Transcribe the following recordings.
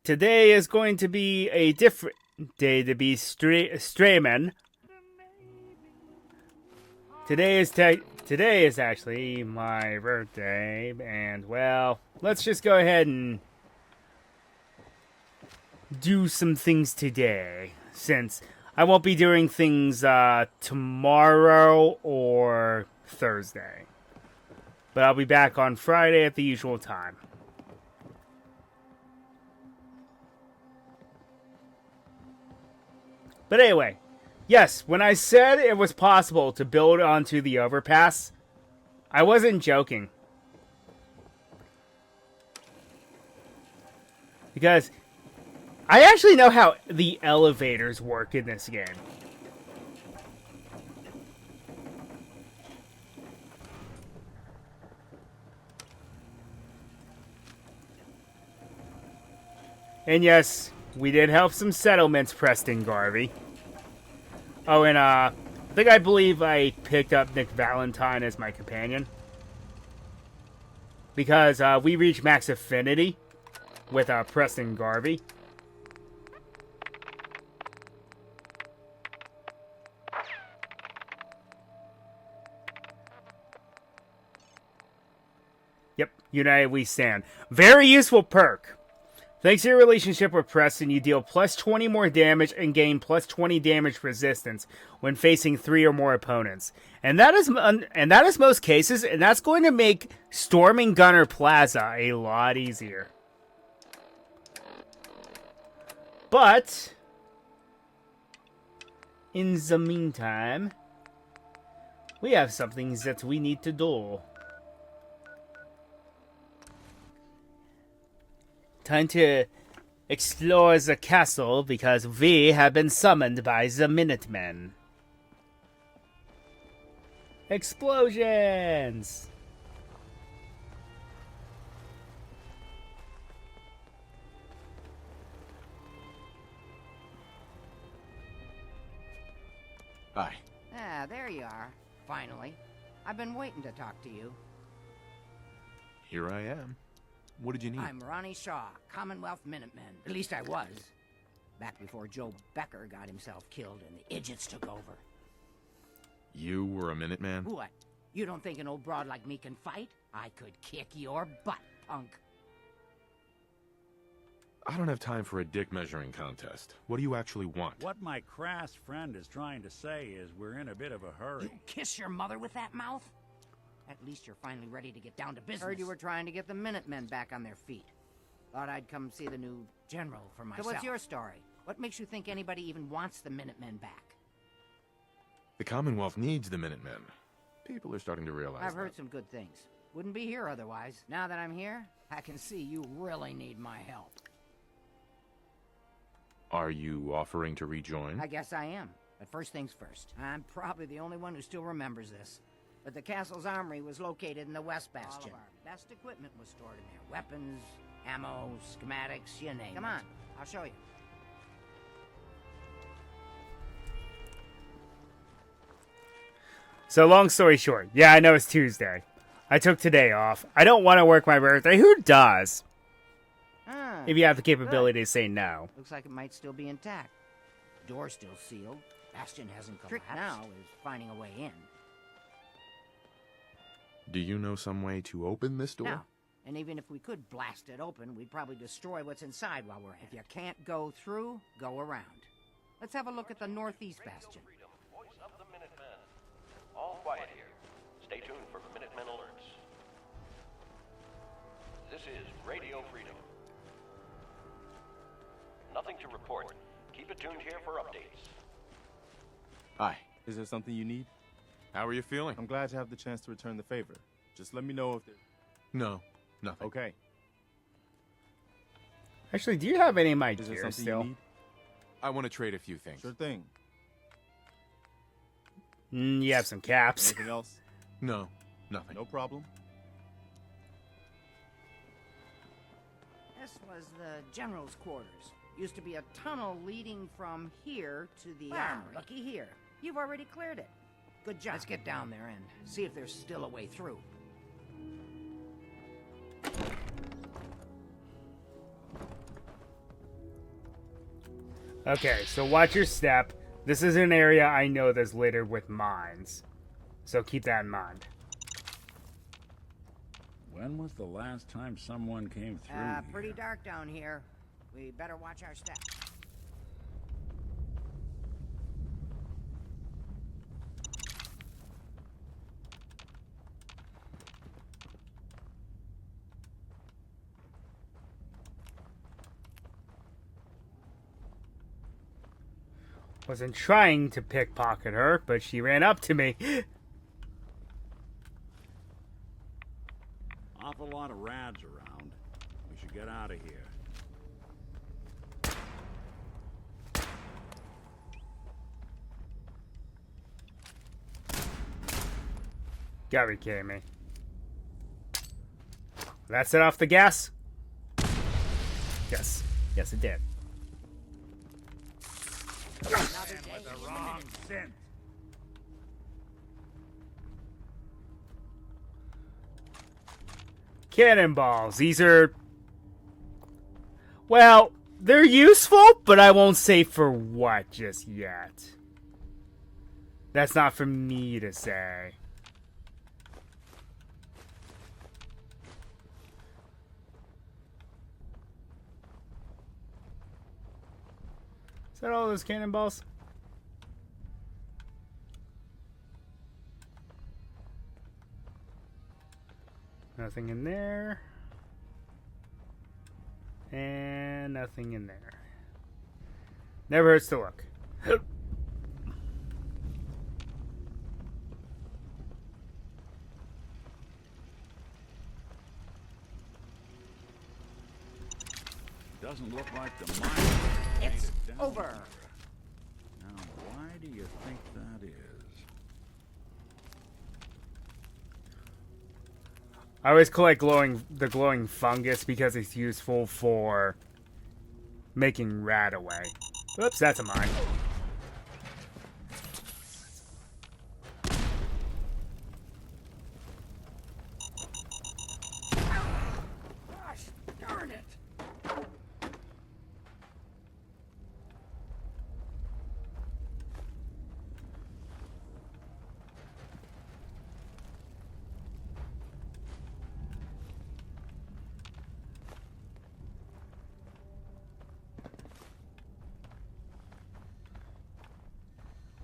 today is going to be a different day to be streaming. Today is actually my birthday, and well, let's just go ahead and do some things today, since I won't be doing things tomorrow or Thursday. But I'll be back on Friday at the usual time. But anyway, yes, when I said it was possible to build onto the overpass, I wasn't joking. Because I actually know how the elevators work in this game. And yes, we did help some settlements, Preston Garvey. Oh, and I believe I picked up Nick Valentine as my companion. Because we reached max affinity with Preston Garvey. Yep, united we stand. Very useful perk. Thanks to your relationship with Preston, you deal plus 20 more damage and gain plus 20 damage resistance when facing 3 or more opponents. And that is most cases, and that's going to make storming Gunner Plaza a lot easier. But in the meantime, we have something that we need to do. Time to explore the castle because we have been summoned by the Minutemen. Explosions! Hi. Ah, there you are. Finally. I've been waiting to talk to you. Here I am. What did you need? I'm Ronnie Shaw, Commonwealth Minutemen. At least I was. Back before Joe Becker got himself killed and the idiots took over. You were a Minuteman? What? You don't think an old broad like me can fight? I could kick your butt, punk. I don't have time for a dick measuring contest. What do you actually want? What my crass friend is trying to say is we're in a bit of a hurry. You kiss your mother with that mouth? At least you're finally ready to get down to business. Heard you were trying to get the Minutemen back on their feet. Thought I'd come see the new general for myself. So what's your story? What makes you think anybody even wants the Minutemen back? The Commonwealth needs the Minutemen. People are starting to realize I've that. heard some good things. Wouldn't be here otherwise. Now that I'm here, I can see you really need my help. Are you offering to rejoin? I guess I am. But first things first. I'm probably the only one who still remembers this. But the castle's armory was located in the West Bastion. All of our best equipment was stored in there. Weapons, ammo, schematics, you name it. Come on, I'll show you. So long story short, yeah, I know it's Tuesday. I took today off. I don't want to work my birthday. Who does? If you have the capability to say no. Looks like it might still be intact. Door's still sealed. Bastion hasn't collapsed. Trick now is finding a way in. Do you know some way to open this door? No. And even if we could blast it open, we'd probably destroy what's inside while we're at it. If you can't go through, go around. Let's have a look at the northeast bastion. Voice of the Minutemen. All quiet here. Stay tuned for Minutemen alerts. This is Radio Freedom. Nothing to report. Keep it tuned here for updates. Hi. Is there something you need? How are you feeling? I'm glad to have the chance to return the favor. Just let me know if there's... No, nothing. Okay. Actually, do you have any of my Is there gear something still? you need? I want to trade a few things. Sure thing. You have some caps. Anything else? No, nothing. No problem. This was the general's quarters. Used to be a tunnel leading from here to the armory. Looky here. You've already cleared it. Good job. Let's get down there and see if there's still a way through. Okay, so watch your step. This is an area I know that's littered with mines. So keep that in mind. When was the last time someone came through Pretty here? dark down here. We better watch our step. Wasn't trying to pickpocket her, but she ran up to me. Awful lot of rads around. We should get out of here. Gotta be kidding me. That set off the gas? Yes. Yes, it did. Another day. With the wrong scent. Cannonballs. These are... Well, they're useful, but I won't say for what just yet. That's not for me to say. Is that all those cannonballs? Nothing in there. And nothing in there. Never hurts to look. Doesn't look like the mine. It's made it down. over. Now, why do you think that is? I always collect the glowing fungus because it's useful for making rat away. Oops, that's a mine. Gosh, darn it.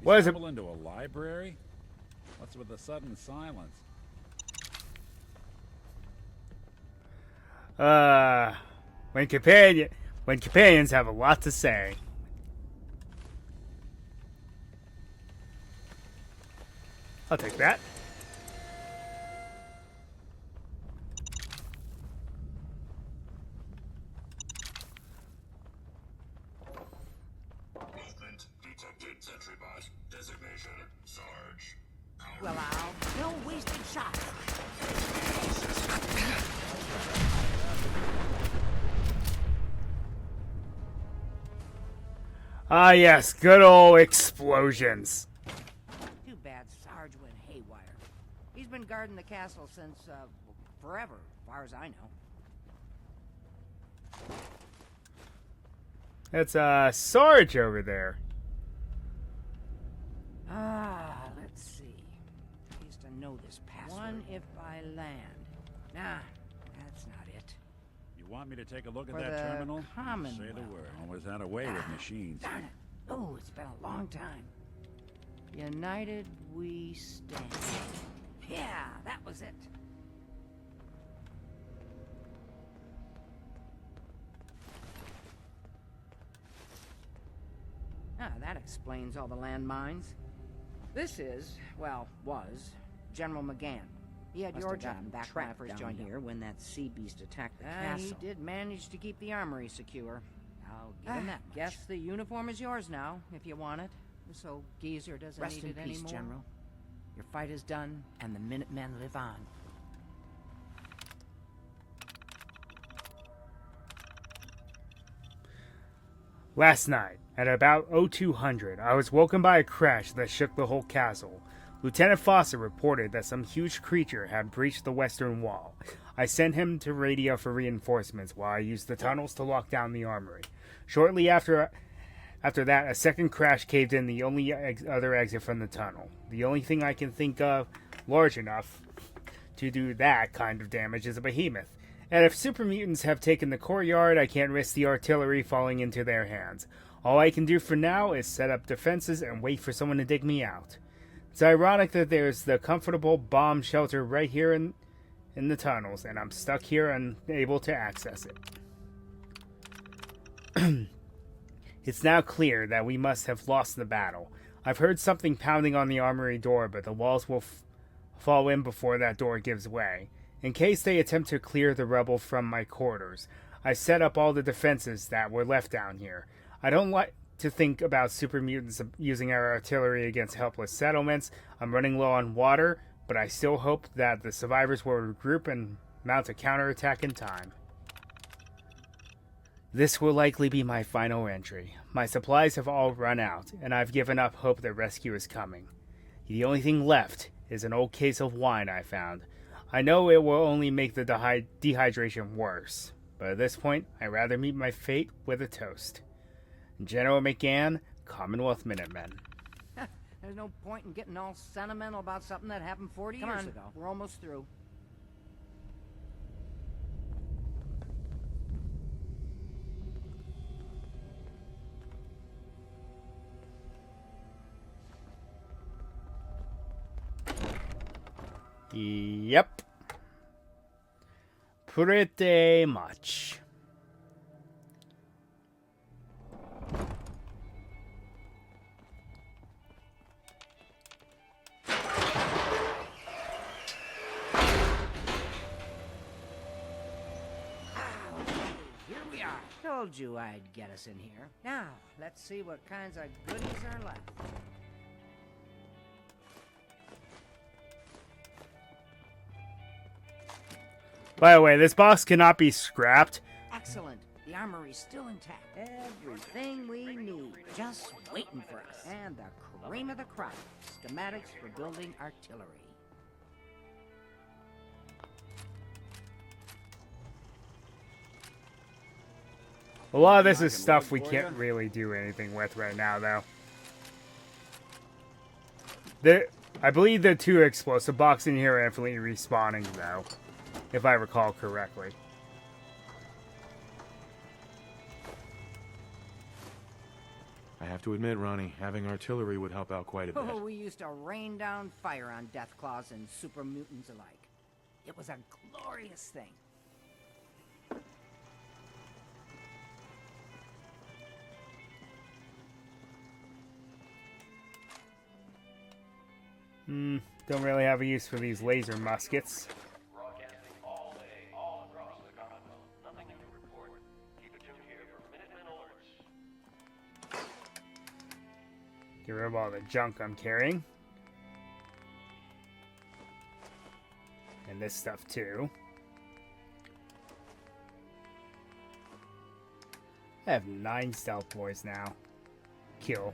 You What is it? stumble into a library? What's with the sudden silence? When companions have a lot to say. I'll take that. Movement detected. Sentry bot. Designation Sarge. Well, no wasted shots. Ah, yes, good old explosions. Too bad Sarge went haywire. He's been guarding the castle since, forever, as far as I know. That's Sarge over there. Let's see. I used to know this password. One if by land. Nah, that's not it. You want me to take a look at For that the terminal? Say the Commonwealth. word. Always had a way with machines. Darn it. Oh, it's been a long time. United we stand. Yeah, that was it. That explains all the landmines. This is, well, was, General McGann. He had your job back when I first joined here when that sea beast attacked the castle. He did manage to keep the armory secure. I'll give him that much. Guess the uniform is yours now, if you want it. So Geezer doesn't need it anymore. Rest in peace, General. Your fight is done, and the Minutemen live on. Last night, at about 0200, I was woken by a crash that shook the whole castle. Lieutenant Foster reported that some huge creature had breached the western wall. I sent him to radio for reinforcements while I used the tunnels to lock down the armory. Shortly after After that, a second crash caved in the only other exit from the tunnel. The only thing I can think of large enough to do that kind of damage is a behemoth. And if super mutants have taken the courtyard, I can't risk the artillery falling into their hands. All I can do for now is set up defenses and wait for someone to dig me out. It's ironic that there's the comfortable bomb shelter right here in the tunnels, and I'm stuck here unable to access it. It's now clear that we must have lost the battle. I've heard something pounding on the armory door, but the walls will fall in before that door gives way. In case they attempt to clear the rubble from my quarters, I set up all the defenses that were left down here. I don't like to think about super mutants using our artillery against helpless settlements. I'm running low on water, but I still hope that the survivors will regroup and mount a counterattack in time. This will likely be my final entry. My supplies have all run out, and I've given up hope that rescue is coming. The only thing left is an old case of wine I found. I know it will only make the dehydration worse, but at this point, I'd rather meet my fate with a toast. General McGann, Commonwealth Minutemen. There's no point in getting all sentimental about something that happened 40 years ago. We're almost through. Yep. Pretty much. Here we are. Told you I'd get us in here. Now, let's see what kinds of goodies are left. By the way, this box cannot be scrapped. Excellent. The armory's still intact. Everything we need. Just waiting for us. And the cream of the crop. Schematics for building artillery. A lot of this is stuff we can't really do anything with right now, though. I believe the two explosive boxes in here are infinitely respawning, though, if I recall correctly. I have to admit, Ronnie, having artillery would help out quite a bit. Oh, we used to rain down fire on Deathclaws and super mutants alike. It was a glorious thing. Don't really have a use for these laser muskets. Broadcasting all day, all across the Commonwealth. Nothing to report. Keep it tuned here for Minutemen alerts. Get rid of all the junk I'm carrying. And this stuff too. I have 9 stealth boys now. Kill.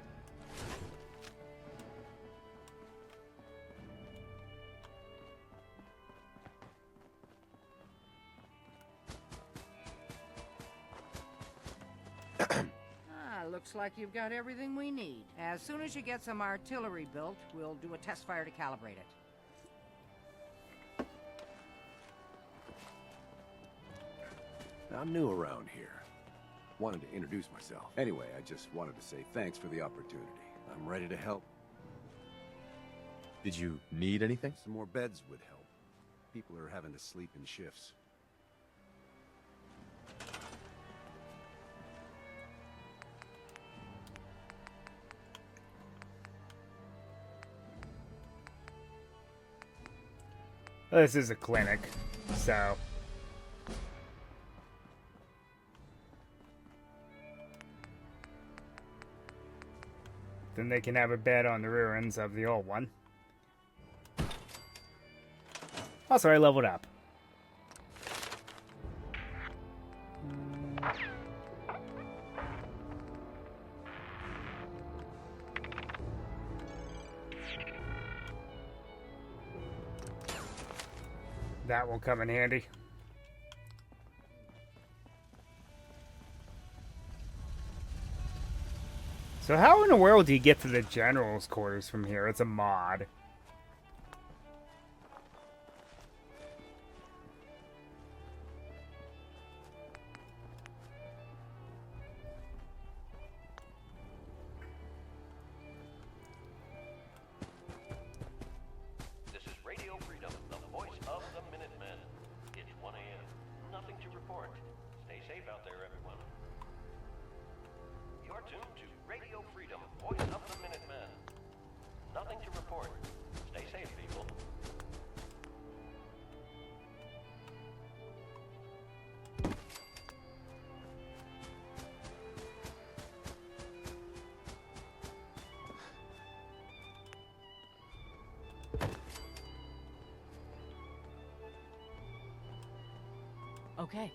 Looks like you've got everything we need. As soon as you get some artillery built, we'll do a test fire to calibrate it. I'm new around here. Wanted to introduce myself. Anyway, I just wanted to say thanks for the opportunity. I'm ready to help. Did you need anything? Some more beds would help. People are having to sleep in shifts. Well, this is a clinic, so... Then they can have a bed on the ruins of the old one. Also, I leveled up. That will come in handy. So how in the world do you get to the general's quarters from here? It's a mod. This is Radio Freedom, the voice of the Minutemen. It's 1 a.m. Nothing to report. Stay safe out there, everyone. You're tuned to Radio Freedom, voice of the Minutemen. Nothing to report. Stay safe, people. Okay.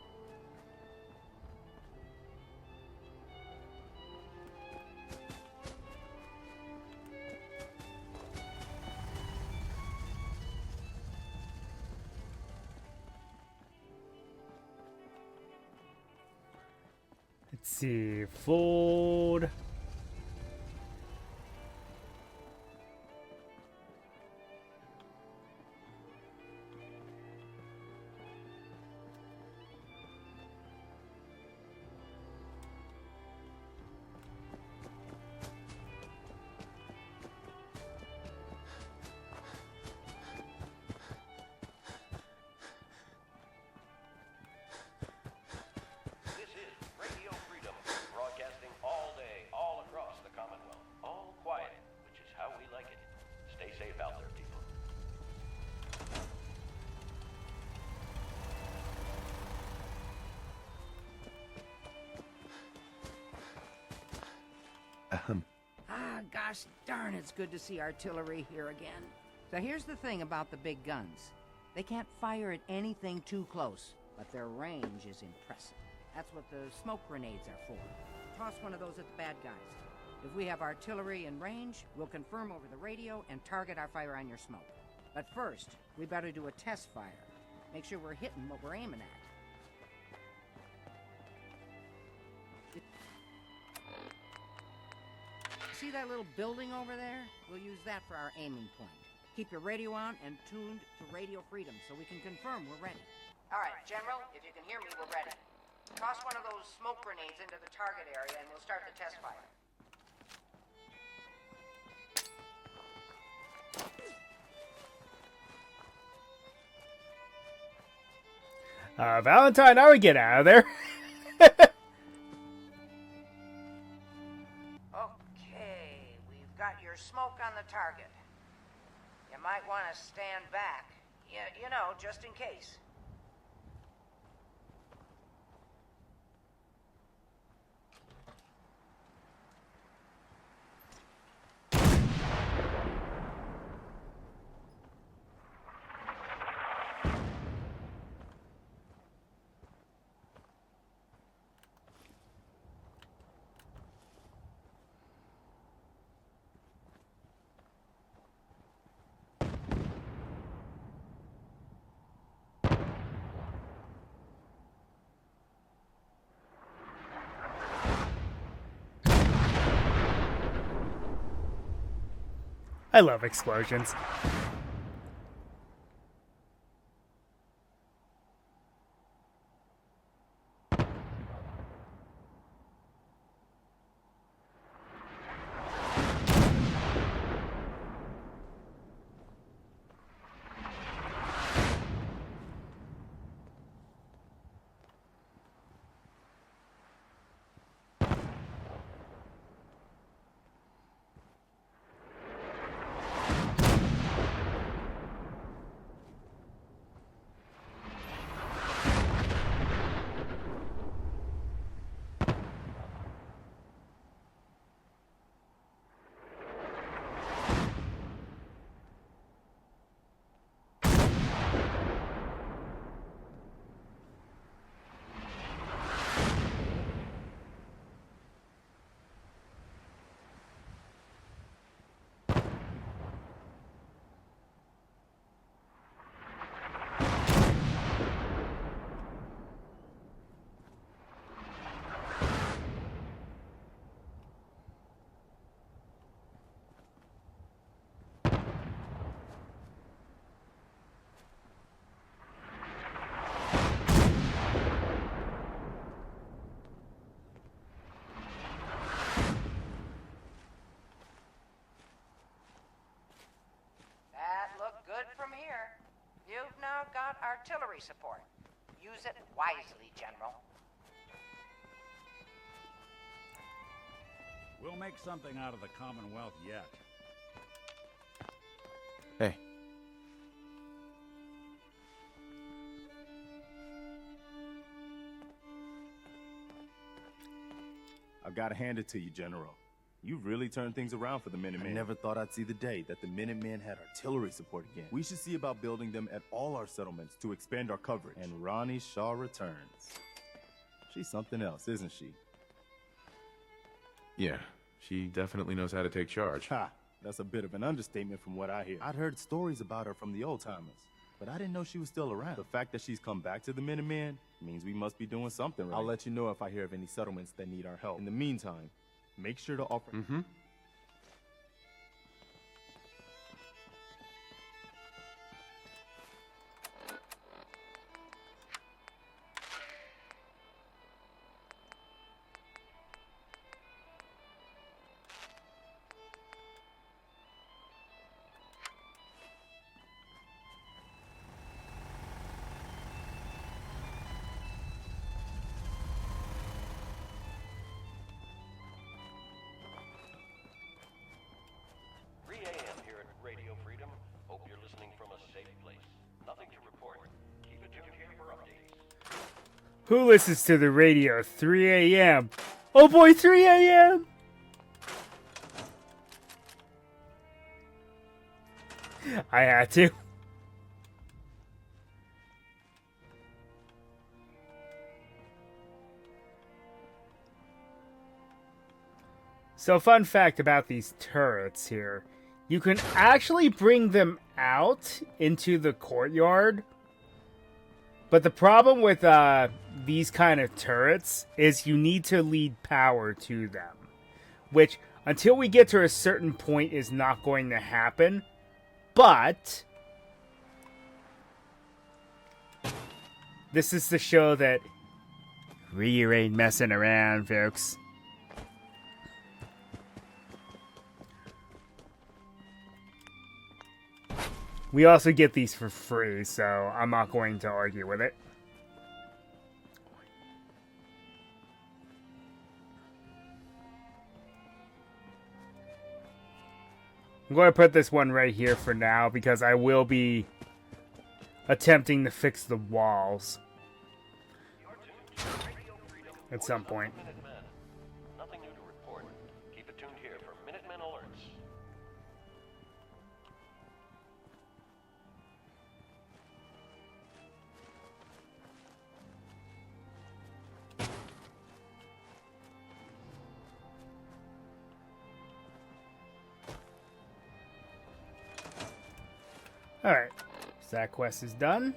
Let's see. Fold. This is Radio Freedom, broadcasting all day, all across the Commonwealth. All quiet, which is how we like it. Stay safe out there, people. Ah, gosh darn, it's good to see artillery here again. So here's the thing about the big guns. They can't fire at anything too close, but their range is impressive. That's what the smoke grenades are for. Toss one of those at the bad guys. If we have artillery in range, we'll confirm over the radio and target our fire on your smoke. But first, we better do a test fire. Make sure we're hitting what we're aiming at. See that little building over there? We'll use that for our aiming point. Keep your radio on and tuned to Radio Freedom so we can confirm we're ready. All right, General, if you can hear me, we're ready. Toss one of those smoke grenades into the target area and we'll start the test fire. Valentine, I would get out of there. Okay, we've got your smoke on the target. You might want to stand back. You know, just in case. I love explosions. artillery support. Use it wisely, General. We'll make something out of the Commonwealth yet. Hey. I've got to hand it to you, General. You really turned things around for the Minutemen. I never thought I'd see the day that the Minutemen had artillery support again. We should see about building them at all our settlements to expand our coverage. And Ronnie Shaw returns. She's something else, isn't she? Yeah, she definitely knows how to take charge. Ha! That's a bit of an understatement from what I hear. I'd heard stories about her from the old-timers, but I didn't know she was still around. The fact that she's come back to the Minutemen means we must be doing something right. I'll let you know if I hear of any settlements that need our help. In the meantime, make sure to offer... Mm-hmm. Who listens to the radio 3 a.m.? Oh boy, 3 a.m.! I had to. So, fun fact about these turrets here. You can actually bring them out into the courtyard. But the problem with these kind of turrets is you need to lead power to them. Which, until we get to a certain point, is not going to happen. But this is to show that we ain't messing around, folks. We also get these for free, so I'm not going to argue with it. I'm going to put this one right here for now because I will be attempting to fix the walls at some point. Nothing new to report. Keep it tuned here for Minutemen alerts. Alright, so that quest is done.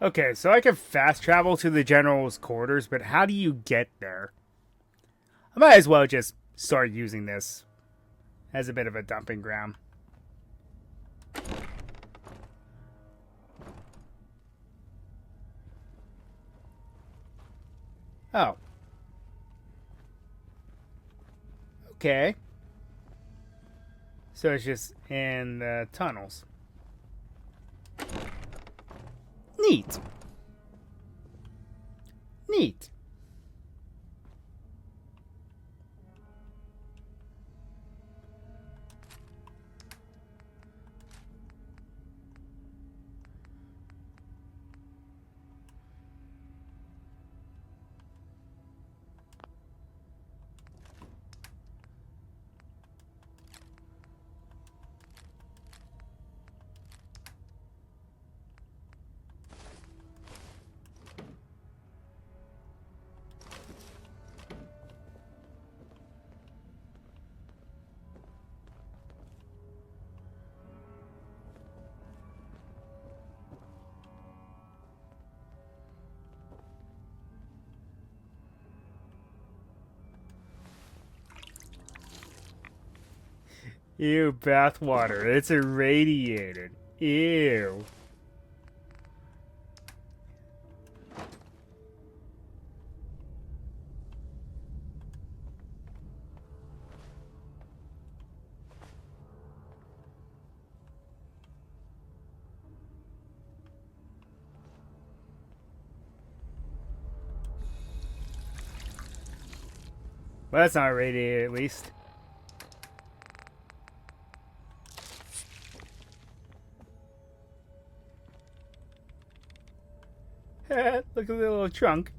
Okay, so I can fast travel to the general's quarters, but how do you get there? I might as well just start using this as a bit of a dumping ground. Oh. Okay. So it's just in the tunnels. Neat. Neat. Ew, bathwater. It's irradiated. Ew. Well, that's not irradiated, at least. Look at the little trunk.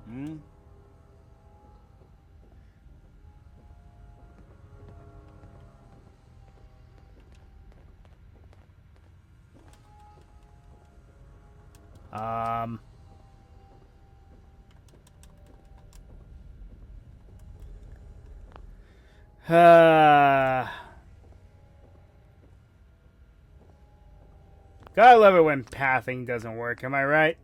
Hmm? Um... Gotta love it when pathing doesn't work, am I right?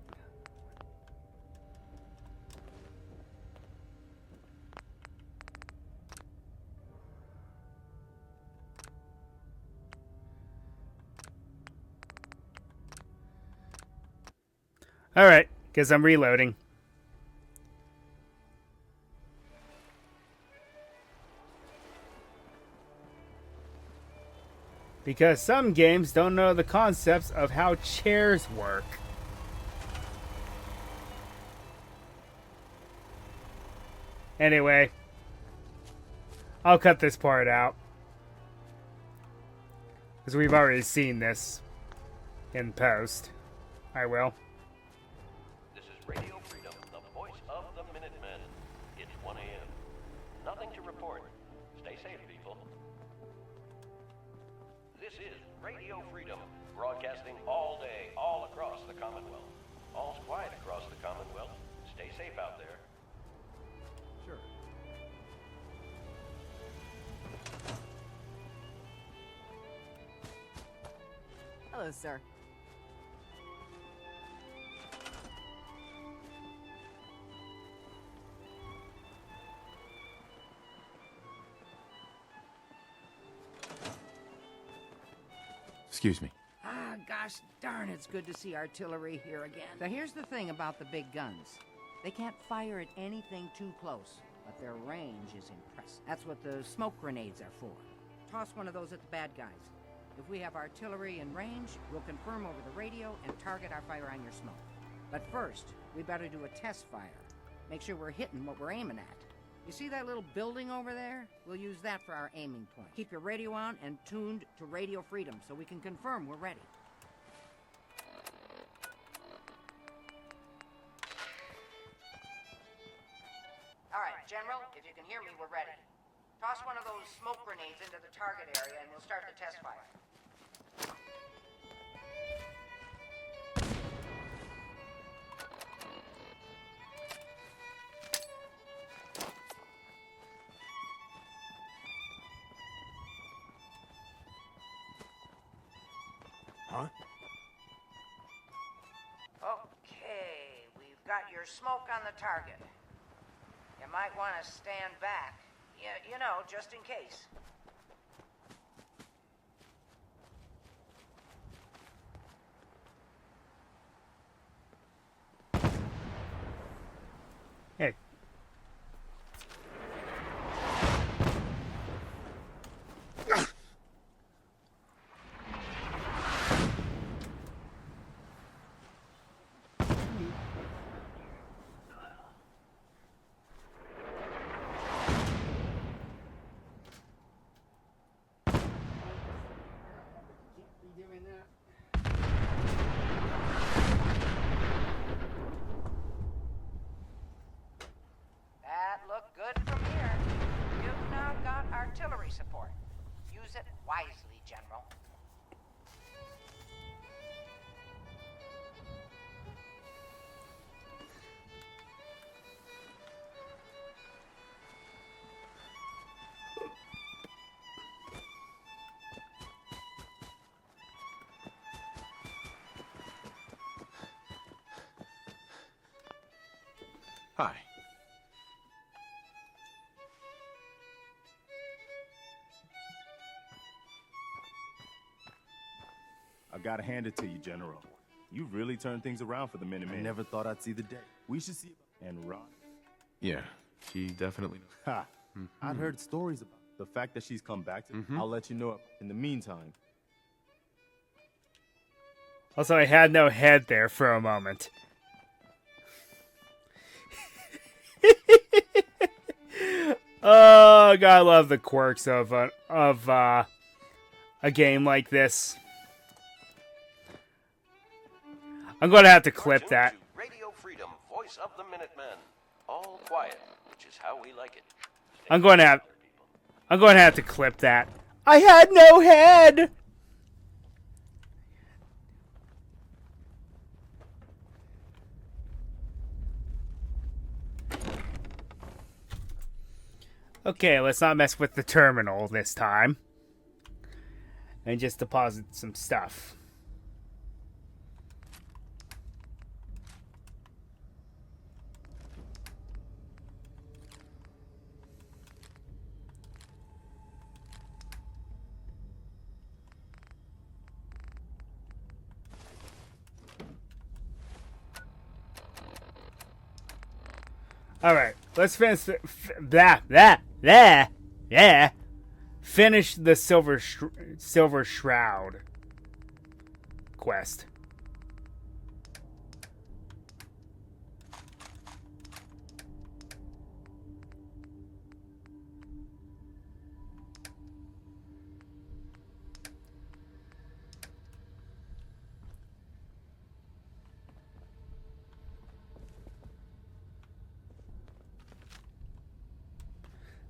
Alright, guess I'm reloading. Because some games don't know the concepts of how chairs work. Anyway, I'll cut this part out. Because we've already seen this in post. I will. This is Radio Freedom, the voice of the Minutemen. It's 1 a.m. Nothing to report. Stay safe, people. This is Radio Freedom, broadcasting all day, all across the Commonwealth. All's quiet across the Commonwealth. Stay safe out there. Sure. Hello, sir. Excuse me. Ah, gosh darn, it's good to see artillery here again. So here's the thing about the big guns. They can't fire at anything too close, but their range is impressive. That's what the smoke grenades are for. Toss one of those at the bad guys. If we have artillery in range, we'll confirm over the radio and target our fire on your smoke. But first, we better do a test fire. Make sure we're hitting what we're aiming at. You see that little building over there? We'll use that for our aiming point. Keep your radio on and tuned to Radio Freedom so we can confirm we're ready. All right, General, if you can hear me, we're ready. Toss one of those smoke grenades into the target area and we'll start the test fire. Huh? Okay, we've got your smoke on the target. You might want to stand back. You know, just in case. Hey. Hi. I gotta hand it to you, General. You really turned things around for the Minutemen. I never thought I'd see the day. We should see... And Ron... Yeah, she definitely... Ha! I'd heard stories about the fact that she's come back to... I'll let you know in the meantime. Also, I had no head there for a moment. Oh, God, I love the quirks of a game like this. I'm going to have to clip that. To Radio Freedom, voice of the Minutemen. All quiet, which is how we like it. I'm going to have to clip that. I had no head. Okay, let's not mess with the terminal this time. And just deposit some stuff. All right, let's finish finish the Silver Shroud quest.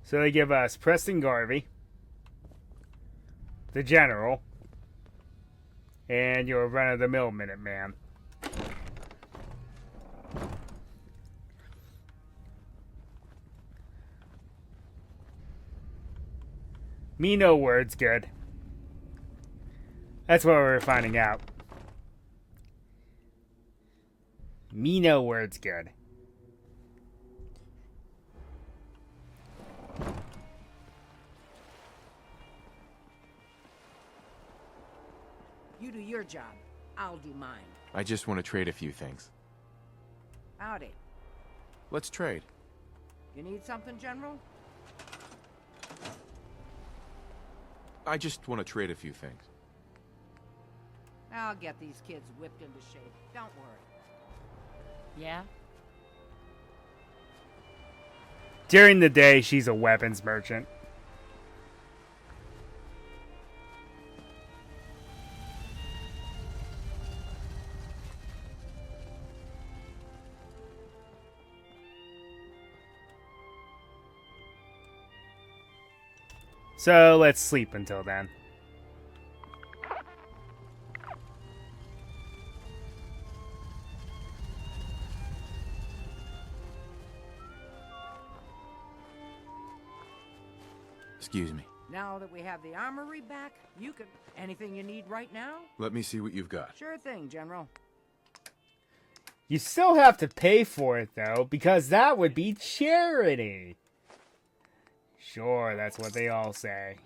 So they give us Preston Garvey, the General, and your run-of-the-mill Minuteman. Me no words good. That's what we're finding out. Me no words good. You do your job. I'll do mine. I just want to trade a few things. Howdy. Let's trade. You need something, General? I just want to trade a few things. I'll get these kids whipped into shape. Don't worry. Yeah? During the day, she's a weapons merchant. So let's sleep until then. Excuse me. Now that we have the armory back, you can... Anything you need right now? Let me see what you've got. Sure thing, General. You still have to pay for it, though, because that would be charity. Sure, that's what they all say.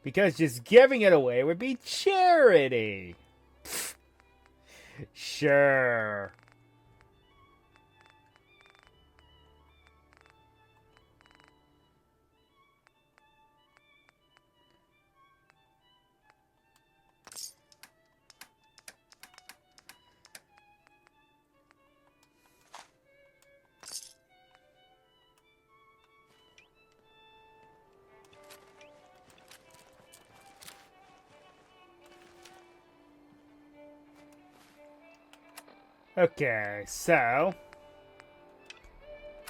Because just giving it away would be charity. Pfft. Sure. Okay, so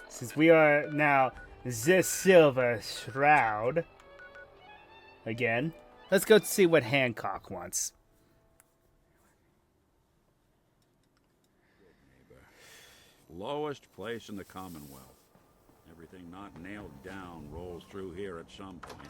since we are now the Silver Shroud again, let's go see what Hancock wants. Lowest place in the Commonwealth. Everything not nailed down rolls through here at some point.